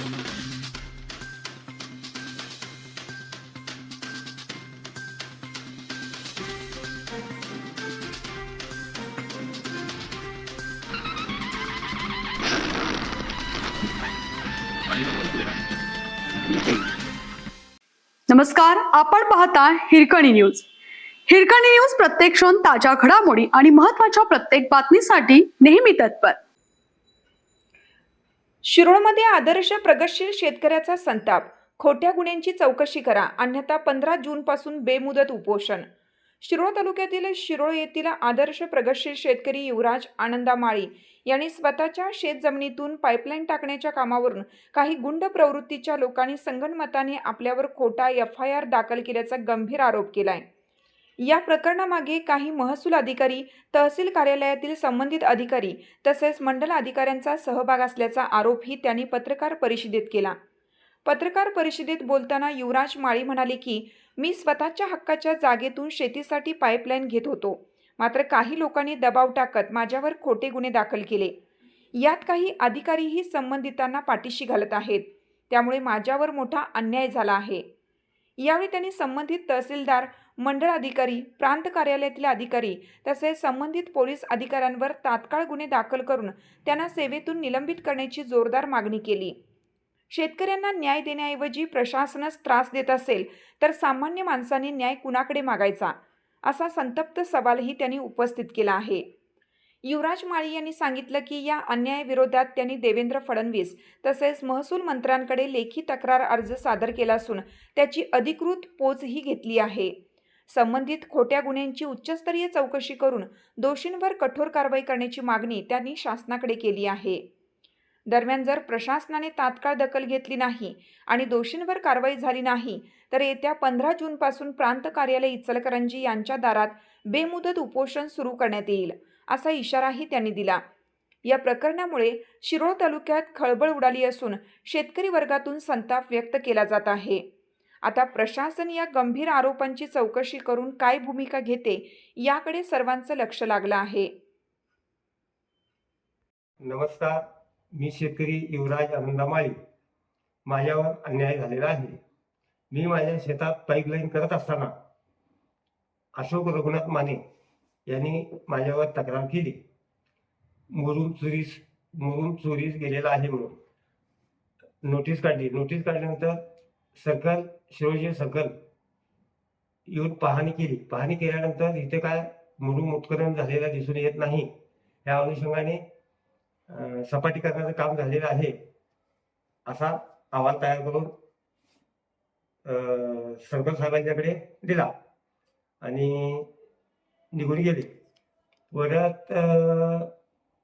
नमस्कार, आपण पाहता हिरकणी न्यूज. हिरकणी न्यूज प्रत्येक क्षण ताज्या घडामोडी आणि महत्त्वाच्या प्रत्येक बातमीसाठी नेहमी तत्पर. शिरोळमध्ये आदर्श प्रगतशील शेतकऱ्याचा संताप. खोट्या गुन्ह्यांची चौकशी करा, अन्यथा 15 जूनपासून बेमुदत उपोषण. शिरोळ तालुक्यातील शिरोळ येथील आदर्श प्रगतशील शेतकरी युवराज आनंदा माळी यांनी स्वतःच्या शेतजमिनीतून पाईपलाईन टाकण्याच्या कामावरून काही गुंड प्रवृत्तीच्या लोकांनी संगनमताने आपल्यावर खोटा FIR दाखल केल्याचा गंभीर आरोप केलाय. या प्रकरणामागे काही महसूल अधिकारी, तहसील कार्यालयातील संबंधित अधिकारी तसेच मंडल अधिकाऱ्यांचा सहभाग असल्याचा आरोपही त्यांनी पत्रकार परिषदेत केला. पत्रकार परिषदेत बोलताना युवराज माळी म्हणाले की मी स्वतःच्या हक्काच्या जागेतून शेतीसाठी पाईपलाईन घेत होतो, मात्र काही लोकांनी दबाव टाकत माझ्यावर खोटे गुन्हे दाखल केले. यात काही अधिकारीही संबंधितांना पाठीशी घालत आहेत, त्यामुळे माझ्यावर मोठा अन्याय झाला आहे. यावेळी त्यांनी संबंधित तहसीलदार, मंडळ अधिकारी, प्रांत कार्यालयातील अधिकारी तसेच संबंधित पोलीस अधिकाऱ्यांवर तात्काळ गुन्हे दाखल करून त्यांना सेवेतून निलंबित करण्याची जोरदार मागणी केली. शेतकऱ्यांना न्याय देण्याऐवजी प्रशासनच त्रास देत असेल तर सामान्य माणसांनी न्याय कुणाकडे मागायचा, असा संतप्त सवालही त्यांनी उपस्थित केला आहे. युवराज माळी यांनी सांगितलं की या अन्यायाविरोधात त्यांनी देवेंद्र फडणवीस तसेच महसूल मंत्र्यांकडे लेखी तक्रार अर्ज सादर केला असून त्याची अधिकृत पोचही घेतली आहे. संबंधित खोट्या गुन्ह्यांची उच्चस्तरीय चौकशी करून दोषींवर कठोर कारवाई करण्याची मागणी त्यांनी शासनाकडे केली आहे. दरम्यान जर प्रशासनाने तात्काळ दखल घेतली नाही आणि दोषींवर कारवाई झाली नाही तर येत्या 15 जूनपासून प्रांत कार्यालय इचलकरंजी यांच्या दारात बेमुदत उपोषण सुरू करण्यात येईल, असा इशाराही त्यांनी दिला. या प्रकरणामुळे शिरोळ तालुक्यात खळबळ उडाली असून शेतकरी वर्गातून संताप व्यक्त केला जात आहे. आता प्रशासन या गंभीर आरोपांची चौकशी करून काय भूमिका घेते याकडे सर्वांचं लक्ष लागलं आहे. नमस्कार, मी शेतकरी युवराज आनंदा माळी. माझ्यावर अन्याय झालेला आहे. मी माझ्या शेतात पाईपलाईन करत असताना अशोक रघुनाथ माने यांनी माझ्यावर तक्रार केली. मुरुम चोरीस गेलेला आहे म्हणून नोटीस काढली. नोटीस काढल्यानंतर शिरोळचे सर्कल येऊन पाहणी केली. पाहणी केल्यानंतर इथे काय मुरुम उत्खनन झालेला दिसून येत नाही. या अनुषंगाने सपाटीकरणाचं काम झालेलं आहे असा अहवाल तयार करून सर्कल साहेबांच्याकडे दिला आणि निघून गेले. परत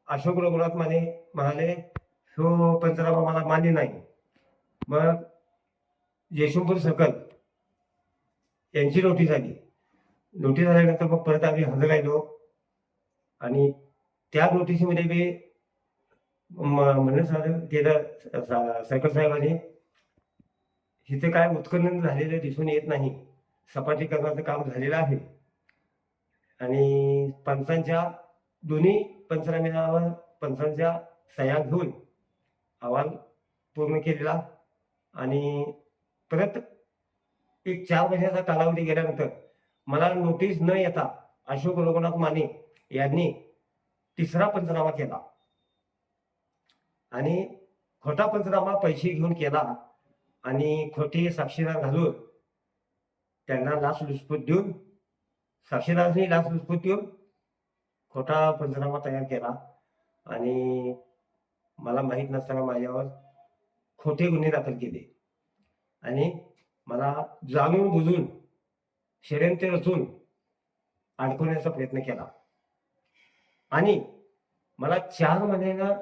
अशोक रघुनाथ माने म्हणाले हो पंचनामा मला मान्य नाही. मग यशवंतपूर सर्कल यांची नोटीस आली. नोटीस आल्यानंतर मग परत आम्ही हजर राहिलो आणि त्या नोटीसमध्ये मी म्हणणं सादर केलं सर्कल साहेबांनी, इथे काय उत्खनन झालेलं दिसून येत नाही, सपाटीकरणाचं काम झालेलं आहे आणि पंचांच्या दोन्ही पंचनाम्यावर पंचांच्या सह्या घेऊन अहवाल पूर्ण केलेला आणि परत एक 4 महिन्याचा कालावधी गेल्यानंतर मला नोटीस न येता अशोक रघुनाथ माने यांनी 3रा पंचनामा केला आणि खोटा पंचनामा पैसे घेऊन केला आणि खोटे साक्षीदार घालून त्यांना लाचलुचपत देऊन साक्षीदारांनी लाचलुचपत देऊन खोटा पंचनामा तयार केला आणि मला माहीत नसताना माझ्यावर खोटे गुन्हे दाखल केले आणि मला जाणून बुजून षडयंत्र रचून अडकवण्याचा प्रयत्न केला आणि मला 4 महिन्यांना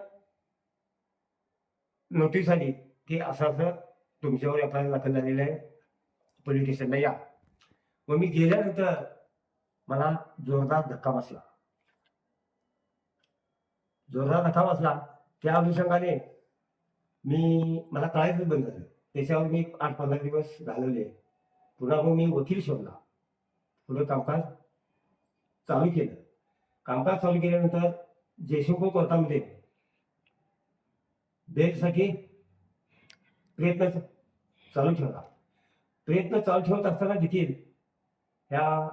नोटीस आली की असं तुमच्यावर FIR दाखल झालेलं आहे, पोलीस स्टेशनला या. मग मी गेल्यानंतर मला जोरदार धक्का बसला. त्या अनुषंगाने मला कळायचं बंद झालं. त्याच्यावर मी 8-15 दिवस घालवले. पुन्हा मग मी वकील शोधला. पुढे कामकाज चालू केलं. कामकाज चालू केल्यानंतर जयसिंगपूर कोर्टामध्ये बेलसाठी प्रयत्न चालू ठेवला. प्रयत्न चालू ठेवत असताना देखील ह्या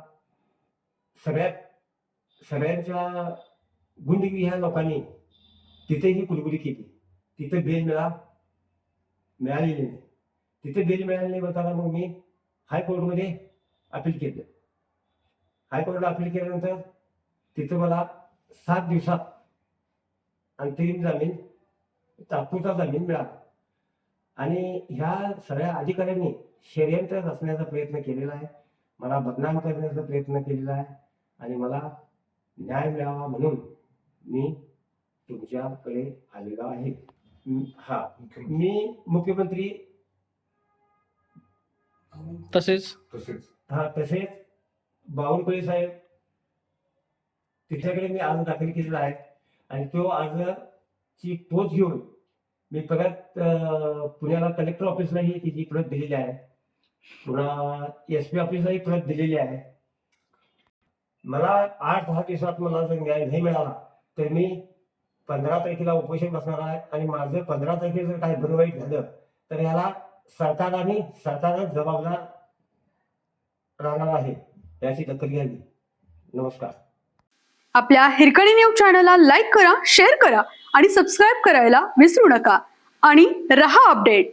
सगळ्यांच्या गुंडगिरी ह्या लोकांनी तिथेही कुलगुली केली. तिथे बेल मिळालेली नाही. तिथे बेल मिळाली नाही म्हणताना मग मी हायकोर्टमध्ये अपील केलं. हायकोर्टला अपील केल्यानंतर तिथं मला 7 दिवसात अंतरिम जामीन, तात्पुरता जामीन मिळाला. आणि ह्या सगळ्या अधिकाऱ्यांनी षडयंत्र रचण्याचा प्रयत्न केलेला आहे, मला बदनाम करण्याचा प्रयत्न केलेला आहे आणि मला न्याय मिळावा म्हणून मी तुमच्याकडे आलेलो आहे. मी मुख्यमंत्री तसेच तसेच बावनकुळे साहेब तिच्याकडे मी अर्ज दाखल केलेला आहे आणि तो अर्जाची पोच घेऊन मी परत पुण्याला कलेक्टर ऑफिसलाही तिची प्रत दिलेली आहे, पुन्हा SP ऑफिसलाही प्रत दिलेली आहे. मला 8-10 दिवसात मला जर न्याय नाही मिळाला तर मी 15 तारखेला उपोषण बसणार आहे आणि माझं 15 तारखेला जर काही बरं वाईट झालं तर याला सरकारच जबाबदार राहणार आहे, याची दखल घ्यावी. नमस्कार. आपल्या हिरकणी न्यूज चॅनलला लाईक करा, शेअर करा आणि सबस्क्राईब करायला विसरू नका आणि रहा अपडेट.